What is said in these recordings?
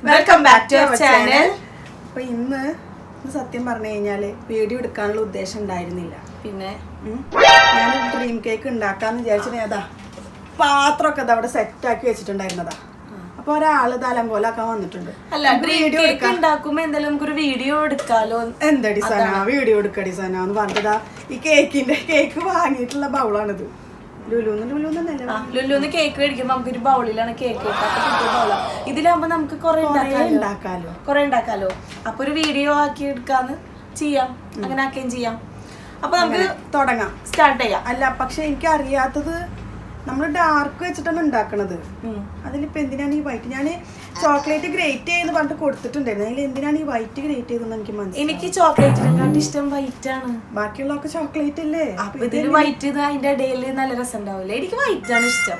Welcome back to our channel. അപ്പോൾ ഇന്ന് സത്യം പറഞ്ഞു കഴിഞ്ഞാൽ വീഡിയോ എടുക്കാനുള്ള ഉദ്ദേശം ഉണ്ടായിരുന്നില്ല. പിന്നെ ഞാൻ ഡ്രീം കേക്ക് ഉണ്ടാക്കാന്ന് വിചാരിച്ചിട്ട് അതാ പാത്രമൊക്കെ അവിടെ സെറ്റാക്കി വെച്ചിട്ടുണ്ടായിരുന്നതാ. അപ്പൊ ഒരാള് തലങ്കോലാക്കാൻ വന്നിട്ടുണ്ട്. അല്ല ഡ്രീം കേക്ക് ഉണ്ടാക്കുമ്പോ എന്തായാലും നമുക്കൊരു വീഡിയോ എടുക്കാലോ. എന്തടി സന വീഡിയോ എടുക്കടി സന എന്ന് പറഞ്ഞതാ. ഈ കേക്ക് വാങ്ങിയിട്ടുള്ള ബൗളാണിത്. ലുലുന്ന് കേക്ക് മേടിക്കുമ്പോ നമുക്കൊരു ബൗളിലാണ് കേക്ക് ബൗളാ. ഇതിലാകുമ്പോ നമുക്ക് കുറെ ഉണ്ടാക്കാലോ. അപ്പൊ ഒരു വീഡിയോ ആക്കി എടുക്കാന്ന് ചെയ്യാം. അങ്ങനെ ആക്കുകയും ചെയ്യാം. അപ്പൊ നമുക്ക് തുടങ്ങാം, സ്റ്റാർട്ട് ചെയ്യാം. അല്ല പക്ഷെ എനിക്ക് അറിയാത്തത് നമ്മൾ ഡാർക്ക് വെച്ചിട്ടാണ് ഉണ്ടാക്കണത്. അതിലിപ്പോ എന്തിനാണ് ഈ വൈറ്റ്? ഞാൻ ചോക്ലേറ്റ് ഗ്രേറ്റ് ചെയ്തെന്ന് പറഞ്ഞിട്ട് കൊടുത്തിട്ടുണ്ടായിരുന്നു. അതിൽ എന്തിനാണ് ഈ വൈറ്റ് ഗ്രേറ്റ് ചെയ്തെന്ന് എനിക്ക് മനസ്സിലായി. എനിക്ക് ചോക്ലേറ്റിനെക്കാട്ടി ഇഷ്ടം വൈറ്റ് ആണ്. ബാക്കിയുള്ളതൊക്കെ ചോക്ലേറ്റ് അല്ലേ? അപ്പൊ ഇതില് വൈറ്റ് അതിന്റെ ഇടയിൽ നല്ല രസം ഉണ്ടാവില്ലേ? എനിക്ക് വൈറ്റ് ആണ് ഇഷ്ടം.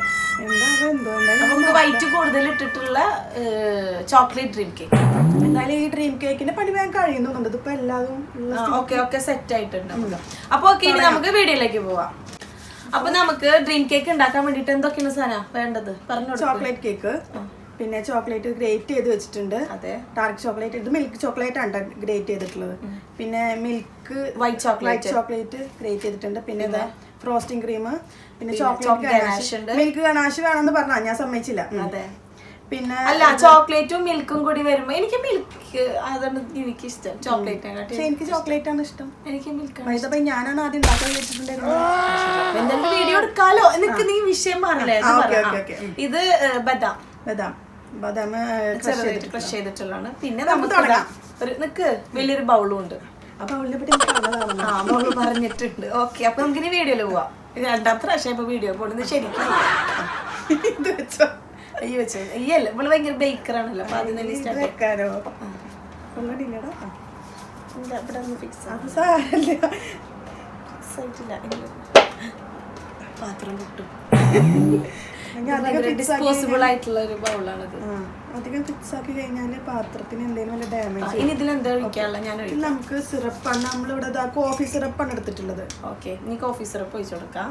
നമുക്ക് വൈറ്റ് കൂടുതൽ ഇട്ടിട്ടുള്ള ചോക്ലേറ്റ് ഡ്രീം കേക്ക്. എന്നാലും ഈ ഡ്രീം കേക്കിന്റെ പണി വേഗം കഴിയുന്നുണ്ട്. ഇതിപ്പോ എല്ലാതും ഓക്കെ സെറ്റ് ആയിട്ടുണ്ട്. അപ്പൊ ഓക്കെ നമുക്ക് വീഡിയോയിലേക്ക് പോവാം. അപ്പൊ നമുക്ക് ഡ്രീം കേക്ക് ഉണ്ടാക്കാൻ വേണ്ടിട്ട് എന്തൊക്കെയാണ് സാധനം വേണ്ടത് പറഞ്ഞു. ചോക്ലേറ്റ് കേക്ക്, പിന്നെ ചോക്ലേറ്റ് ഗ്രേറ്റ് ചെയ്ത് വെച്ചിട്ടുണ്ട്. അതെ, ഡാർക്ക് ചോക്ലേറ്റ്. ഇത് മിൽക്ക് ചോക്ലേറ്റ് ആണ് ഗ്രേറ്റ് ചെയ്തിട്ടുള്ളത്. പിന്നെ മിൽക്ക് വൈറ്റ് ചോക്ലേറ്റ് ഗ്രേറ്റ് ചെയ്തിട്ടുണ്ട്. പിന്നെ ഫ്രോസ്റ്റിംഗ് ക്രീം, പിന്നെ ചോക്ലേറ്റ് മിൽക്ക് ഗണാഷ് വേണമെന്ന് പറഞ്ഞാ ഞാൻ സമ്മതിച്ചില്ല. അതെ, പിന്നെ അല്ല ചോക്ലേറ്റും മിൽക്കും കൂടി വരുമ്പോ എനിക്ക് മിൽക്ക് അതാണ് എനിക്ക് ഇഷ്ടം. ചോക്ലേറ്റ് എനിക്ക് ചോക്ലേറ്റ് ആണ് ഇഷ്ടം. എനിക്ക് മിൽക്ക് ഞാനാണ് ആദ്യം ഉണ്ടാക്കാൻ വെച്ചിട്ടുണ്ടായിരുന്നത്. വീഡിയോ എടുക്കാലോ. എനിക്ക് നീ വിഷയം പറഞ്ഞില്ലേ? ഇത് ബദാം ക്രഷ് ചെയ്തിട്ടുള്ളതാണ്. പിന്നെ നമുക്ക് വലിയൊരു ബൗളും ഉണ്ട്. ബൗള് പറഞ്ഞിട്ടുണ്ട്. ഓക്കെ, അപ്പൊ നമുക്ക് ഇനി വീഡിയോയില് പോവാം. രണ്ടാമത്തെ പ്രാവശ്യം ഇപ്പൊ വീഡിയോ പോടുന്നത് ശരിക്കും. ഇത് വെച്ചോ? അയ്യോ വെച്ചോ. അയ്യല്ല, ഇവള് ഭയങ്കര ബേക്കറാണല്ലോ. അപ്പൊ അതിന് പാത്രം കിട്ടും. ഡിസ്പോസിബിൾ ആയിട്ടുള്ള ഒരു ബൗളാണിത്. അധികം ഫിക്സ് ആക്കി കഴിഞ്ഞാല് പാത്രത്തിന് എന്തെങ്കിലും വല്ല ഡാമേജ്. ഇനി ഇതിലെന്താ ഒഴിക്കാനുള്ള? ഞാൻ നമുക്ക് സിറപ്പാണ്. നമ്മളിവിടെ കോഫി സിറപ്പാണ് എടുത്തിട്ടുള്ളത്. ഓക്കെ, നീ കോഫി സിറപ്പ് ഒഴിച്ചു കൊടുക്കാം.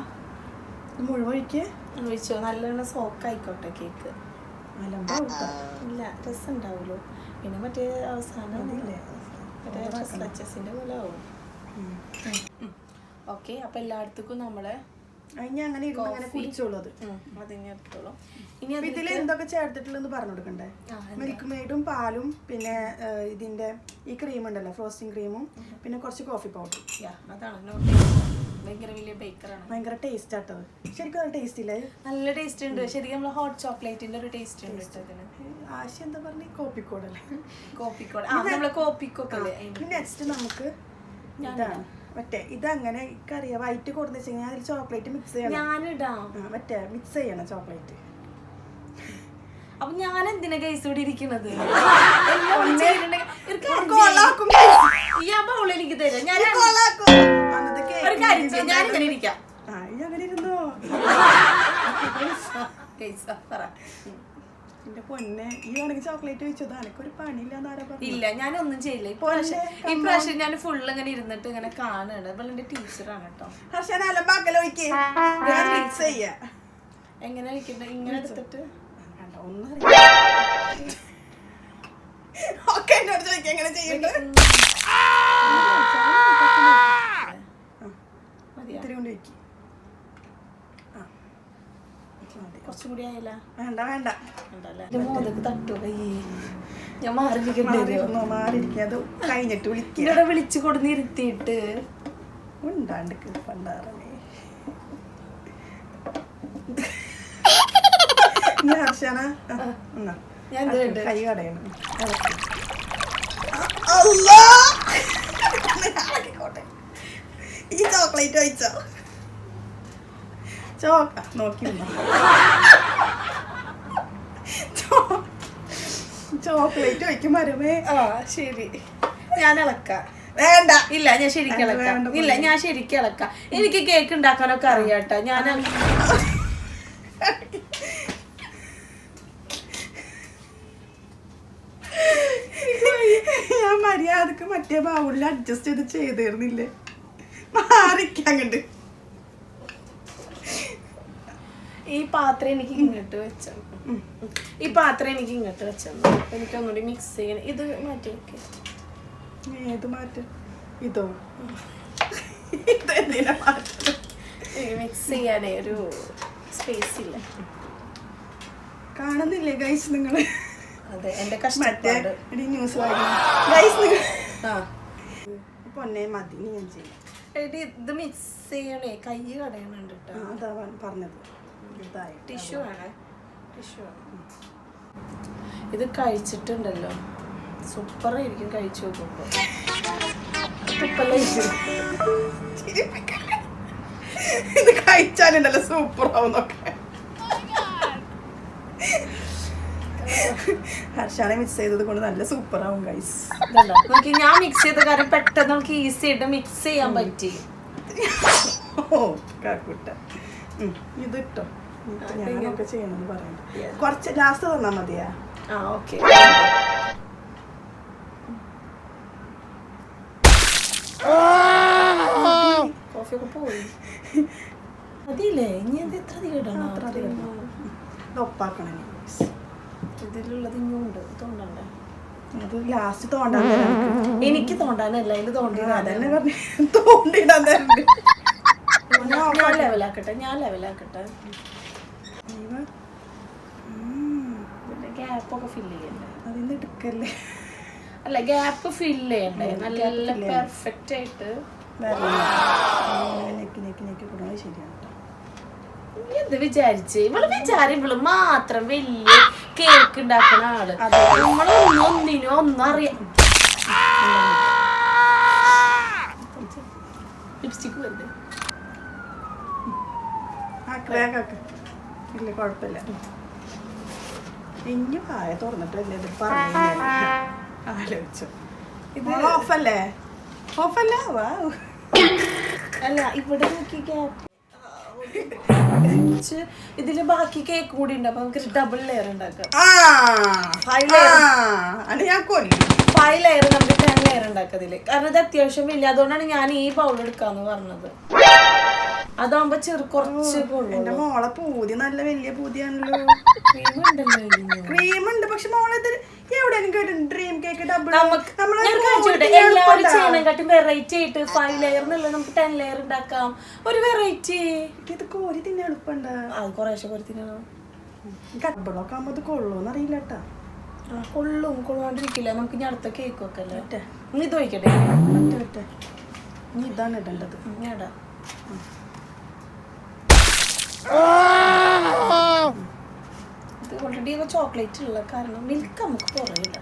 മുഴുവൻ ഒഴിച്ചോ. നല്ലോണം സോക്ക് ആയിക്കോട്ടെ കേക്ക്. ഇല്ല, രസം ഉണ്ടാവുമല്ലോ. പിന്നെ മറ്റേ അവസാനം മറ്റേ പോലെ ആവും. ഓക്കെ, അപ്പൊ എല്ലായിടത്തേക്കും നമ്മള് ഇതിൽ എന്തൊക്കെ ചേർത്തിട്ടുള്ളതെന്ന് പറഞ്ഞു കൊടുക്കണ്ടേ? മിൽക്ക് മെയ്ഡും പാലും, പിന്നെ ഇതിന്റെ ഈ ക്രീം ഉണ്ടല്ലോ, ഫ്രോസ്റ്റിംഗ് ക്രീമും, പിന്നെ കുറച്ച് കോഫി പൗഡറും. അതാണ് ഭയങ്കര ടേസ്റ്റ് ആട്ടത്. ശരിക്കും അത് ടേസ്റ്റ് ഇല്ലേ? നല്ല ടേസ്റ്റ് ഉണ്ട്. ശരിക്കും നമ്മള് ഹോട്ട് ചോക്ലേറ്റിന്റെ ഒരു ടേസ്റ്റ് ഉണ്ട്. ആശയം എന്താ പറഞ്ഞ കോപ്പിക്കോടല്ലേ? കോപ്പിക്കോടല്ലേ. നെക്സ്റ്റ് നമുക്ക് ഇതാണ് മറ്റേ ഇതങ്ങനെ എനിക്കറിയാം. വൈറ്റ് കൊടുന്ന് വെച്ച് കഴിഞ്ഞാൽ അതിൽ ചോക്ലേറ്റ് മിക്സ് ചെയ്യണം. മറ്റേ മിക്സ് ചെയ്യണം ചോക്ലേറ്റ്. അപ്പൊ ഞാൻ എന്തിനാ കേസ് ഇവിടെ ഇരിക്കുന്നത്? എനിക്ക് തരാം. ഞാനിങ്ങനെ ഇരിക്കാം. എന്റെ പൊന്നെ, ഈ ആണെങ്കിൽ ചോക്ലേറ്റ് വെച്ചത് എനിക്കൊരു പണിയില്ല. ഇല്ല, ഞാനൊന്നും ചെയ്യില്ല. ഇപ്രാവശ്യം ഞാൻ ഫുള്ള് ഇങ്ങനെ ഇരുന്നിട്ട് ഇങ്ങനെ കാണുകയാണ്. ഇവൾ എന്റെ ടീച്ചറാണ് കേട്ടോ. എങ്ങനെ ഒഴിക്കണ്ട? ഇങ്ങനെ എടുത്തിട്ട് കുറച്ചും കൂടി ആയില്ല? വേണ്ട മോദക്ക് തട്ടോ കയ്യേ. ഞാൻ മാറിയിരിക്കത് കഴിഞ്ഞിട്ട് ഇവിടെ വിളിച്ചു കൊടുന്ന് ഇരുത്തിയിട്ട് ഉണ്ടാണ്ട് പണ്ടാറേ. ഞാൻ കൈ കടയണം. ഈ ചോക്ലേറ്റ് ഒഴിച്ചോ? നോക്കി ചോക്ലേറ്റ് ഒഴിക്കും മരമേ. ശരി, ഞാൻ ഇളക്കാം. വേണ്ട, ഇല്ല ഞാൻ ശരിക്കും ഇളക്കാം. ഇല്ല ഞാൻ ശരിക്കും ഇളക്കാം. എനിക്ക് കേക്ക് ഉണ്ടാക്കാനൊക്കെ അറിയാട്ടോ. ഞാൻ മര്യാദക്ക് മറ്റേ ബൗളിൽ അഡ്ജസ്റ്റ് ചെയ്തിരുന്നില്ലേ? മാറിക്കങ്ങണ്ട്. ഈ പാത്രം എനിക്ക് ഇങ്ങോട്ട് വെച്ച ഈ പാത്രം എനിക്ക് ഇങ്ങോട്ട് വെച്ചെന്നു. എനിക്ക് ഒന്നുകൂടി മിക്സ് ചെയ്യണം. ഇത് മാറ്റി വെക്കേ. ഏത് മാറ്റം? ഇതോ? ഇതെന്തിനാ മാറ്റം? മിക്സ് ചെയ്യാനേ ഒരു സ്പേസ് ഇല്ല. കാണുന്നില്ലേ ഗൈസ് നിങ്ങള്? അതെ, എന്റെ കഷ്ടപ്പാട്. ന്യൂസ് ഗൈസ് നിങ്ങൾ ആ പൊന്നെ മതി, ഞാൻ ചെയ്യാം. എടി ഇത് മിക്സ് ചെയ്യണേ, കൈ കടയണുണ്ട് കേട്ടോ. അതാ പറഞ്ഞത്. ടിഷ്യൂ വേണേ, ടിഷ്യൂ വേണം. ഇത് കഴിച്ചിട്ടുണ്ടല്ലോ, സൂപ്പറായിരിക്കും കഴിച്ചു നോക്കുമ്പോ. ഇത് കഴിച്ചാലുണ്ടല്ലോ സൂപ്പർ ആവുന്നൊക്കെ. ഹർഷാനെ മിക്സ് ചെയ്തത് കൊണ്ട് നല്ല സൂപ്പർ ആവും ഗൈസ്. നമുക്ക് ഞാൻ മിക്സ് ചെയ്ത കാര്യം പെട്ടെന്ന് നമുക്ക് ഈസി ആയിട്ട് മിക്സ് ചെയ്യാൻ പറ്റി. ഓ കാക്കൂട്ട, ഇത് ഇട്ടോ. ഞാനൊക്കെ ചെയ്യണമെന്ന് പറയുന്നത് കുറച്ച് ലാസ്റ്റ് തന്നാ മതിയാ? ആ ഓക്കെ. കോഫിയൊക്കെ പോയി മതിയില്ലേ? ഇനി എന്ത് എത്ര അധികം ഒപ്പാക്കണേ. ഇതിലുള്ളത് ഇനിയുണ്ട്, തോണ്ടണ്ടേ? അത് ലാസ്റ്റ് തോണ്ടാൻ എനിക്ക് തോണ്ടാനല്ല, ഇത് തോണ്ടിടാ. അതന്നെ പറഞ്ഞു, തോണ്ടിടാൻ തന്നെ. ഞാൻ ലെവലാക്കട്ടെ, ഞാൻ ലെവലാക്കട്ടെ. ഗ്യാപ്പൊക്കെ ഫില്ല് ചെയ്യണ്ടേ? അതിന്ന് എടുക്കല്ലേ? അല്ല, ഗ്യാപ്പ് ഫില്ല് ചെയ്യണ്ടേ? നല്ല പെർഫെക്റ്റ് ആയിട്ട്. ശരിയാണ്. എന്ത് വിചാരിച്ച് ഇവള് വിചാരിവള് മാത്രം വലിയ കേക്ക് ഉണ്ടാക്കുന്ന ആള്. നമ്മളൊന്നിനും ഒന്നും അറിയാം. ലിപ്സ്റ്റിക്ക് വരണ്ടേ? ഇല്ല കുഴപ്പമില്ല. ഇനി പായ തുറന്നിട്ടല്ലേ ഇത് ആലോചിച്ചു. ഇത് ഓഫല്ലേ? ഓഫല്ലേ? അല്ല, ഇവിടെ നോക്കി ഗ്യാപ്പ്. ഇതില് ബാക്കി കേക്ക് കൂടി ഉണ്ട്, അപ്പൊ നമുക്ക് ഡബിൾ ലെയർ ഉണ്ടാക്കാം. 5 ലെയർ നമുക്ക് 10 ലെയർ ഉണ്ടാക്കാം ഇതില്. കാരണം ഇത് അത്യാവശ്യം ഇല്ല, അതുകൊണ്ടാണ് ഞാൻ ഈ ബൗൾ എടുക്കാന്ന് പറഞ്ഞത്. അതാകുമ്പോ കുറച്ച് എന്റെ മോളെ പൂതി നല്ല വലിയ പൂതിയാണല്ലോ. ക്രീം ഉണ്ടല്ലോ, ക്രീം ഉണ്ട്. പക്ഷെ മോളെ എവിടെയും കേട്ടിട്ടുണ്ട് ഡ്രീം കേക്ക് ഡബിൾ. എല്ലാവരും ചെയ്യണേക്കാട്ടും വെറൈറ്റി ആയിട്ട് 5 ലെയർ എന്നുള്ളത് നമുക്ക് 10 ലെയർ ഉണ്ടാക്കാം. ഒരു വെറൈറ്റി. ഇത് കോരി തിന്നെ എളുപ്പമുണ്ട്. അത് കുറേശ്ശെ കോരി തിന്നണം. ഡബിളൊക്കെ ആകുമ്പോ ഇത് കൊള്ളൂന്ന് അറിയില്ല കേട്ടാ. കൊള്ളും, കൊള്ളാണ്ടിരിക്കില്ല. നമുക്ക് ഇനി അടുത്ത കേക്ക് ഒക്കെ അല്ലേ. ഇനി ഇത് വയ്ക്കട്ടെ. ഇനി ഇതാണ് ഇടേണ്ടത്. ഞാടാ ഇത് ഓൾറെഡി ചോക്ലേറ്റ് ഉള്ള കാരണം മിൽക്ക് നമുക്ക് കുറയില്ല.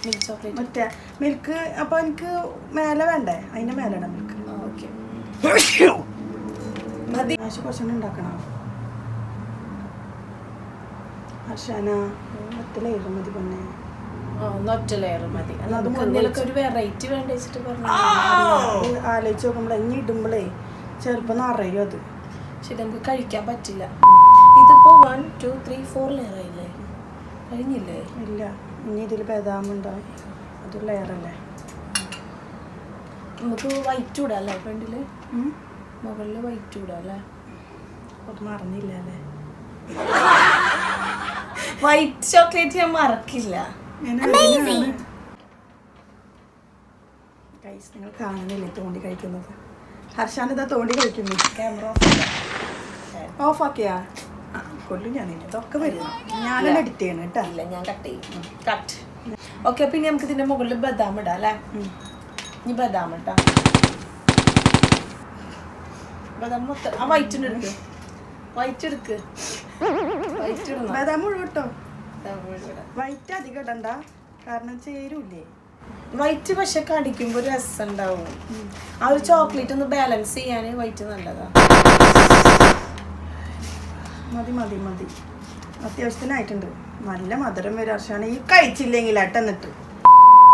മിൽക്ക് ചോക്ലേറ്റ് മറ്റേ മിൽക്ക്. അപ്പൊ എനിക്ക് മേലെ വേണ്ടേ? അതിന്റെ മേലെ ഇടാം മിൽക്ക്. ഓക്കെ മതി. കുറച്ചുകൂടി ഉണ്ടാക്കണം. ഹർഷാന ഒറ്റ ലെയർ മതി പൊന്നെ. ഒറ്റ ലെയർ മതി. ഒരു വെറൈറ്റി വേണ്ട വെച്ചിട്ട് പറഞ്ഞു. ആലോചിച്ച് നോക്കുമ്പോഴേ ഇനി ഇടുമ്പോഴേ ചെറുപ്പം നിറയും അത്. ശരി, നമുക്ക് കഴിക്കാൻ പറ്റില്ല. ഇതിപ്പോ 1 2 3 4 ലെയർ ആയില്ലേ? കഴിഞ്ഞില്ലേ? ഇല്ല, ഇനി ഇതിൽ ബദാമുണ്ടാവും. അത് ലെയറല്ലേ? നമുക്ക് വൈറ്റ് ഇടാം അല്ലേ? ഫ്രണ്ടില് മുകളിൽ വൈറ്റ് ഇടാം അല്ലേ? അത് മറന്നില്ല അല്ലേ? വൈറ്റ് ചോക്ലേറ്റ് ഞാൻ മറക്കില്ല. നിങ്ങൾ കാണുന്നില്ലേ തോണ്ടി കഴിക്കുന്നത്? ഹർഷാനിതാ തോണ്ടി കഴിക്കുന്നു. ക്യാമറ ഓഫ് ആക്കിയാ കൊല്ലും ഞാൻ. ഇതൊക്കെ വരും. ഞാനെന്നെ എഡിറ്റ് ചെയ്യണം കേട്ടോ. ഇല്ല, ഞാൻ കട്ട് ചെയ്യും. കട്ട്. ഓക്കെ, പിന്നെ നമുക്ക് ഇതിന്റെ മുകളിൽ ബദാം ഇടാം അല്ലേ? ഇനി ബദാം ഇട്ടാ ബദാം മൊത്തം. ആ വൈറ്റ് എടുക്ക്, വൈറ്റ് എടുക്ക്, വൈറ്റ് ഇടണം. ബദാം മുഴുവൻ ഇട്ടോ. വൈറ്റ് അധികം ഇടണ്ട, കാരണം ചേരൂല്ലേ. വൈറ്റ് പക്ഷെ കടിക്കുമ്പോ രസം ഉണ്ടാവും. ആ ഒരു ചോക്ലേറ്റ് ഒന്ന് ബാലൻസ് ചെയ്യാൻ വൈറ്റ് നല്ലതാ. മതി മതി മതി, അത്യാവശ്യത്തിനായിട്ടുണ്ട്. നല്ല മധുരം വരും. ഹർഷാണ് ഈ കഴിച്ചില്ലെങ്കിൽ എന്നിട്ട്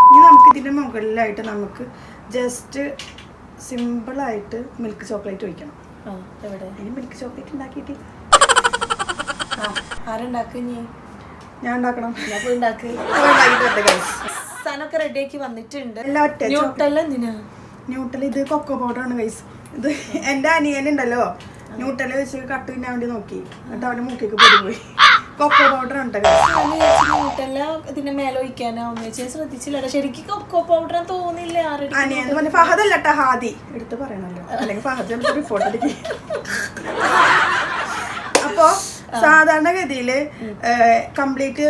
ഇനി നമുക്ക് ഇതിൻ്റെ മുകളിലായിട്ട് നമുക്ക് ജസ്റ്റ് സിമ്പിളായിട്ട് മിൽക്ക് ചോക്ലേറ്റ് ഒഴിക്കണം. ഇനി മിൽക്ക് ചോക്ലേറ്റ് ഉണ്ടാക്കിയിട്ടില്ല. ആരുണ്ടാക്കും? ഞാൻ ഉണ്ടാക്കണം. സാധനമൊക്കെ റെഡിയാക്കി വന്നിട്ടുണ്ട്. ന്യൂട്ടല്ല എന്തിനാ? ന്യൂട്ടൽ ഇത് കൊക്കോ പൗഡറാണ് ഗൈസ്. ഇത് എൻ്റെ അനിയനുണ്ടല്ലോ ന്യൂട്ടല് വെച്ച് കട്ട് തിന്നാൻ വേണ്ടി നോക്കി, എന്നിട്ട് അവൻ്റെ മൂക്കിക്ക് പൊടി പോയി. കൊക്കോ പൗഡർ ഉണ്ട് ഇതിന്റെ മേലെ ഒഴിക്കാനാവുന്ന ശ്രദ്ധിച്ചില്ല. ശരിക്കും കൊക്കോ പൗഡർ തോന്നില്ല. ഫഹദല്ല ട്ടാ, ഹാദി എടുത്ത് പറയണല്ലോ, അല്ലെങ്കിൽ ഫഹദ് റിപ്പോർട്ട് അടിക്കും. അപ്പോ സാധാരണഗതിയില് കംപ്ലീറ്റ്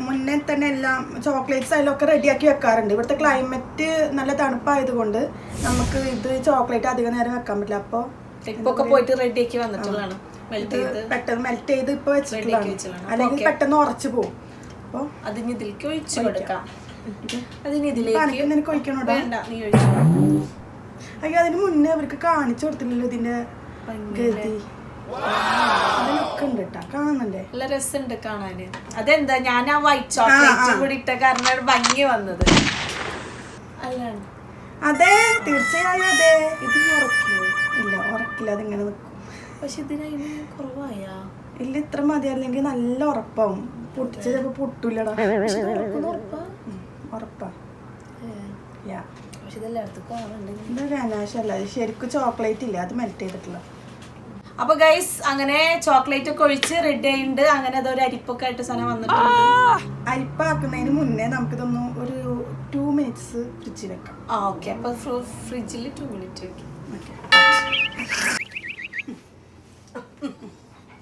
മുന്നേ തന്നെ എല്ലാം ചോക്ലേറ്റ്സ് അതിലൊക്കെ റെഡിയാക്കി വെക്കാറുണ്ട്. ഇവിടുത്തെ ക്ലൈമറ്റ് നല്ല തണുപ്പായതുകൊണ്ട് നമുക്ക് ഇത് ചോക്ലേറ്റ് അധികം നേരം വെക്കാൻ പറ്റില്ല. അപ്പൊ ഇപ്പൊക്കെ പോയിട്ട് റെഡിയാക്കി വന്നിട്ടുള്ളതാണ്. പെട്ടെന്ന് മെൽറ്റ് ചെയ്ത് ഇപ്പൊ വെച്ചിട്ടുള്ളതാണ്, അല്ലെങ്കിൽ പെട്ടെന്ന് ഉറച്ചു പോകും. അപ്പൊ അതിന് ഇതിലേക്ക് ഒഴിച്ചു കൊടുക്കാം. നിനക്ക് ഒഴിക്കണോ? അയ്യോ, അതിന് മുന്നേ അവർക്ക് കാണിച്ചു കൊടുത്തില്ലല്ലോ ഇതിന്റെ ഗതി. അതിലൊക്കെ ഉണ്ട് കേട്ടാ, കാണുന്നുണ്ടേ, നല്ല രസമുണ്ട് കാണാന്. അതെന്താ, ഞാൻ ആ വൈറ്റ് ചോക്ലേറ്റ് കൂടി ഇട്ട കാരണം ഭംഗി വന്നത് അല്ലാണ്. അതെ, തീർച്ചയായും അതെ. ഇത് ഉറക്കില്ല, ഇല്ല ഉറക്കില്ല, അതിങ്ങനെ നിൽക്കും. പക്ഷെ ഇതിന് കുറവായാ ഇല്ല, ഇത്ര മതി, അല്ലെങ്കിൽ നല്ല ഉറപ്പാവും. പൊട്ടിച്ച ചിലപ്പോ പൊട്ടൂലടാ. ഉറപ്പാ. പക്ഷെ ഇതെല്ലായിടത്തും കാണുന്നുണ്ട്. ഇത് ഗനാശല്ല, അത് ശരിക്കും ചോക്ലേറ്റ് ഇല്ല, അത് മെൽറ്റ് ചെയ്തിട്ടില്ല. അപ്പൊ ഗൈസ് അങ്ങനെ ചോക്ലേറ്റ് ഒക്കെ ഒഴിച്ച് റെഡി ആയിട്ടുണ്ട്. അങ്ങനെ അതൊരു അരിപ്പൊക്കെ ആയിട്ട് സാധനം വന്നിട്ടുണ്ട്. അരിപ്പാക്കുന്നതിന് മുന്നേ നമുക്കിതൊന്ന് ഒരു 2 minutes ഫ്രിഡ്ജിൽ വെക്കാം. ഓക്കെ, അപ്പൊ ഫ്രിഡ്ജിൽ 2 minutes വെക്കാം.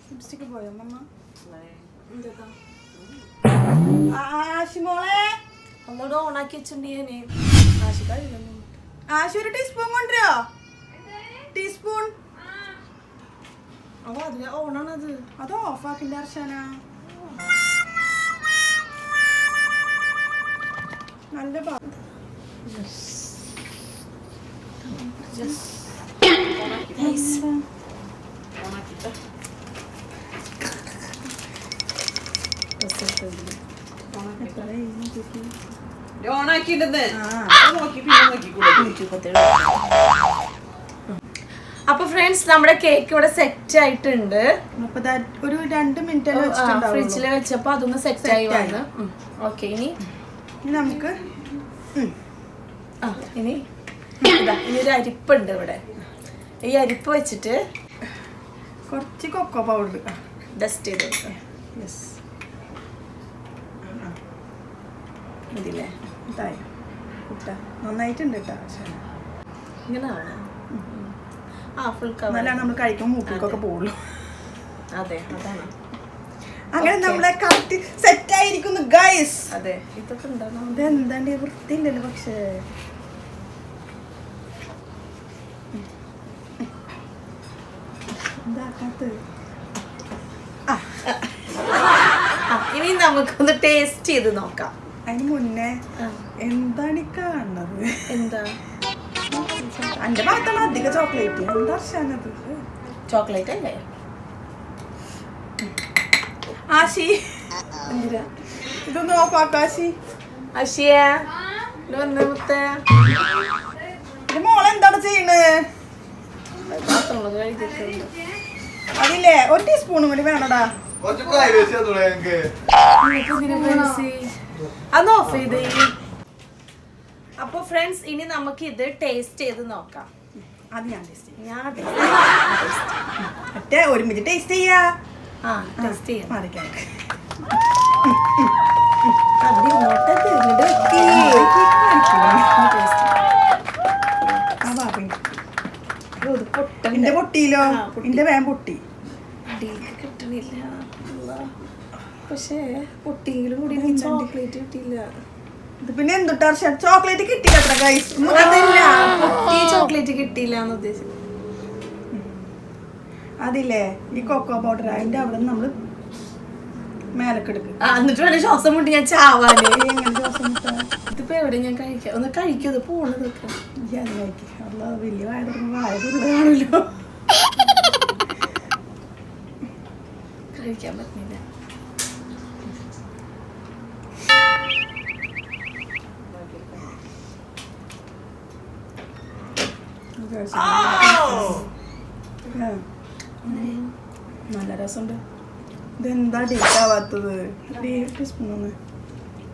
ലിപ്സ്റ്റിക്ക് പോയോ മമ്മ? ആശിമോളെ ഒന്നുകൂടെ ഓണാക്കി വെച്ചിട്ടുണ്ടെങ്കിൽ ആശി ഒരു ടീസ്പൂൺ കൊണ്ടുവരോ? ടീസ്പൂൺ അതിന് ഓണാണത്. അത് ഓഫാക്കിന്റെ അർശന. നല്ല അപ്പൊ ഫ്രണ്ട്സ്, നമ്മുടെ കേക്ക് ഇവിടെ സെറ്റ് ആയിട്ടുണ്ട്. ഒരു 2 minute ഫ്രിഡ്ജിൽ വെച്ചപ്പോ അതൊന്ന് സെറ്റ് ആയി വന്നു. ഓക്കെ, ഇനി നമുക്ക് ഇനി ഒരു അരിപ്പുണ്ട് ഇവിടെ. ഈ അരിപ്പ് വെച്ചിട്ട് കുറച്ച് കൊക്കോ പൗഡർ ഡസ്റ്റ് ചെയ്ത് കൊടുക്കാം. ഇതില്ലേ ഇതായി നന്നായിട്ടുണ്ട് കേട്ടോ. ഇങ്ങനെയാണ് ഫുൾ നല്ലാണ് നമ്മൾ കഴിക്കുമ്പോൾ മൂക്കിലേക്കൊക്കെ പോകുള്ളൂ. അതെ, അതാണ്. അങ്ങനെ നമ്മളെ കറക്റ്റ് സെറ്റ് ആയിരിക്കുന്നു ഗൈസ്. അതെ, ഇതൊക്കെ ഉണ്ടാകും. ഇതെന്താണ്ട് വൃത്തിയില്ലല്ലോ. പക്ഷേ ഇനി നമുക്കൊന്ന് ടേസ്റ്റ് ചെയ്ത് നോക്കാം. അതിന് മുന്നേ എന്താണ് ഈ കാണുന്നത്? എന്താ എന്റെ ഭാഗത്താണ് അധികം ചോക്ലേറ്റ്. എന്താ ഷാനത്? ചോക്ലേറ്റ് അല്ലേ ആശി? എന്തിനാ ഇതൊന്ന് ഓഫാക്ക ആശി? ആശിയ വന്ന് മുത്തേ, മോളെന്താണ് ചെയ്യണത്? അതില്ലേ 1 ടീസ്പൂണും കൂടി വേണടാ. അത് ഓഫ് ചെയ്ത്. അപ്പൊ ഫ്രണ്ട്സ്, ഇനി നമുക്ക് ഇത് ടേസ്റ്റ് ചെയ്ത് നോക്കാം. അത് ഞാൻ ടേസ്റ്റ് മറ്റേ ഒരുമിച്ച് ടേസ്റ്റ് ചെയ്യാ. ടേസ്റ്റ് ചെയ്യാം. മാറിക്കാൻ എന്റെ പൊട്ടിയിലോ? എന്റെ വേം പൊട്ടി. കിട്ടണില്ല. പക്ഷേ പൊട്ടിയെങ്കിലും കൂടി ചോക്ലേറ്റ് കിട്ടിയില്ല. ഇത് പിന്നെ എന്തുട്ടാ ചോക്ലേറ്റ് കിട്ടിയില്ല അത്ര ഗൈസ്. പൊട്ടി ചോക്ലേറ്റ് കിട്ടിയില്ല എന്ന് ഉദ്ദേശിച്ചു. അതില്ലേ ഈ കൊക്കോ പൗഡർ അതിന്റെ അവിടെ നമ്മള് മേലൊക്കെ എടുക്കും. എന്നിട്ട് വേണം ശ്വാസം മുട്ടി ഞാൻ ചാവാനേ. ഇതിപ്പോ എവിടെ ഞാൻ കഴിക്കാം? ഒന്ന് കഴിക്കത് പോണതൊക്കെ വലിയ വായ വായതുള്ളതാണല്ലോ. കഴിക്കാൻ പറ്റുന്നില്ല. നല്ല രസമുണ്ട്. ഇതെന്താ ടേസ്റ്റ് ആവാത്തത്? ടീസ്പൂണ്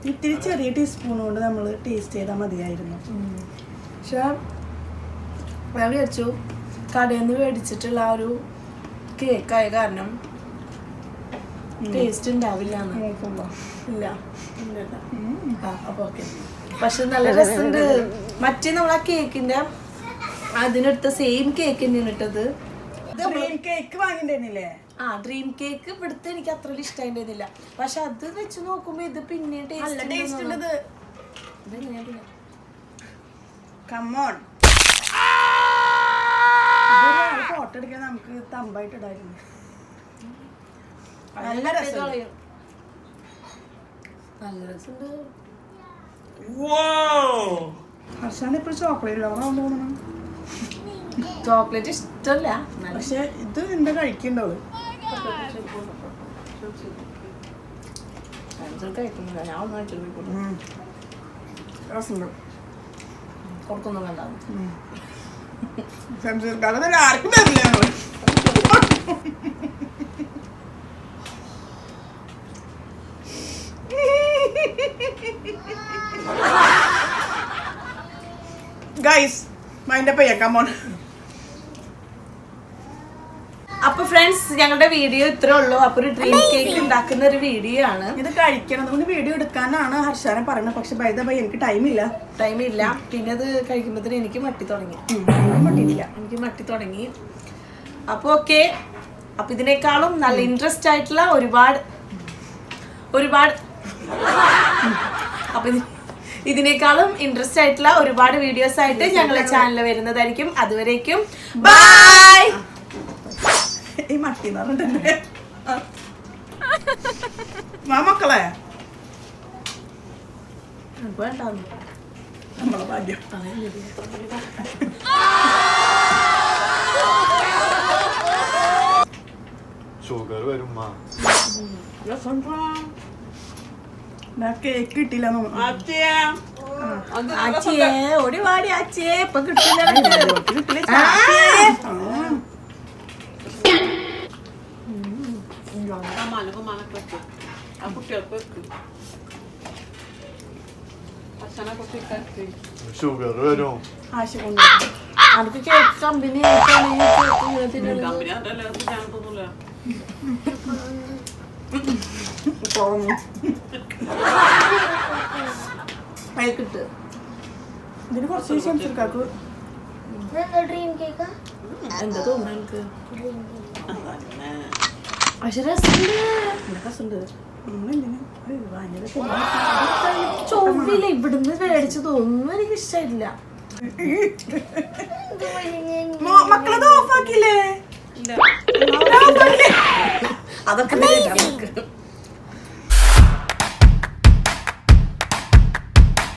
ഇത്തിരി ചെറിയ ടീസ്പൂൺ കൊണ്ട് നമ്മൾ ടേസ്റ്റ് ചെയ്താൽ മതിയായിരുന്നു. പക്ഷെ ഞാൻ വിചാരിച്ചു കടയിൽ നിന്ന് മേടിച്ചിട്ടുള്ള ആ ഒരു കേക്കായ കാരണം ടേസ്റ്റ് ഉണ്ടാവില്ല ഇല്ല അപ്പൊ ഓക്കെ. പക്ഷെ നല്ല രസമുണ്ട്. മറ്റേ നമ്മളാ കേക്കിന്റെ അതിനെടുത്ത സെയിം കേക്ക് തന്നെയാണ് ഇട്ടത്. കേക്ക് വാങ്ങിണ്ടായിരുന്നില്ലേ? ആ ഡ്രീം കേക്ക് ഇവിടുത്തെ എനിക്ക് അത്ര ഇഷ്ടമായിരുന്നില്ല. പക്ഷെ അത് വെച്ച് നോക്കുമ്പോ ഇത് പിന്നെ ടേസ്റ്റ് ഉള്ളത്. ഫോട്ടോ എടുക്കാൻ നമുക്ക് തമ്പായിട്ട് ഇടായിരുന്നു. നല്ല രസമുണ്ട്. ഹർഷാന് ഇപ്പൊ ചോക്ലേറ്റ് ലവറാന്ന് തോന്നുന്നു. ചോക്ലേറ്റ് ഇഷ്ടമല്ല, പക്ഷെ ഇത് എന്താ കഴിക്കണ്ടോള് കഴിക്കുന്നില്ല. ഞാൻ ഒന്നും രസമുണ്ട്. കൊടുക്കൊന്നും വേണ്ട. ആർക്കും തരില്ല. ഗൈസ് മൈൻഡ് അപ്പ് ചെയ്യാം. കമോൺ. അപ്പൊ ഫ്രണ്ട്സ് ഞങ്ങളുടെ വീഡിയോ ഇത്രേ ഉള്ളൂ. അപ്പൊ ഒരു ഡ്രീം കേക്ക് ഉണ്ടാക്കുന്ന ഒരു വീഡിയോ ആണ്. ഇത് കഴിക്കണം അതുകൊണ്ട് വീഡിയോ എടുക്കാനാണ് ഹർഷാനെ പറയുന്നത്. പക്ഷെ ബൈ ദ ബൈ എനിക്ക് ടൈമില്ല. പിന്നെ അത് കഴിക്കുമ്പോഴത്തേന് എനിക്ക് മട്ടി തുടങ്ങി. എനിക്ക് മട്ടി തുടങ്ങി. അപ്പൊ ഓക്കെ. അപ്പൊ ഇതിനേക്കാളും നല്ല ഇൻട്രസ്റ്റ് ആയിട്ടുള്ള ഒരുപാട് അപ്പൊ ഇതിനേക്കാളും ഇൻട്രസ്റ്റ് ആയിട്ടുള്ള ഒരുപാട് വീഡിയോസ് ആയിട്ട് ഞങ്ങളുടെ ചാനലിൽ വരുന്നതായിരിക്കും. അതുവരേക്കും ബൈ. ഈ മട്ടി പറഞ്ഞിട്ടുണ്ട് മക്കളെ വേണ്ടാന്ന് നമ്മളെ ഭാഗ്യം. ഷുഗർ വരും. കേക്ക് കിട്ടില്ല. ഒരുപാട് ആച്ചിയെ ഇപ്പൊ കിട്ടില്ല. ഷുഗർ വരും. ആശ കൊണ്ട് അനക്ക് കേക്ക് കമ്പനി കിട്ട്. ഇതിന് കുറച്ച് സംസാരിക്കാക്ക് എന്താ തോന്നുന്നു എനിക്ക്? പക്ഷെ രസമുണ്ട്. ചൊവ്വില്ല ഇവിടുന്ന് മേടിച്ചു തോന്നുന്നു. എനിക്ക് ഇഷ്ടമായിട്ടില്ല. മക്കളത് ഓഫാക്കില്ലേ? അതൊക്കെ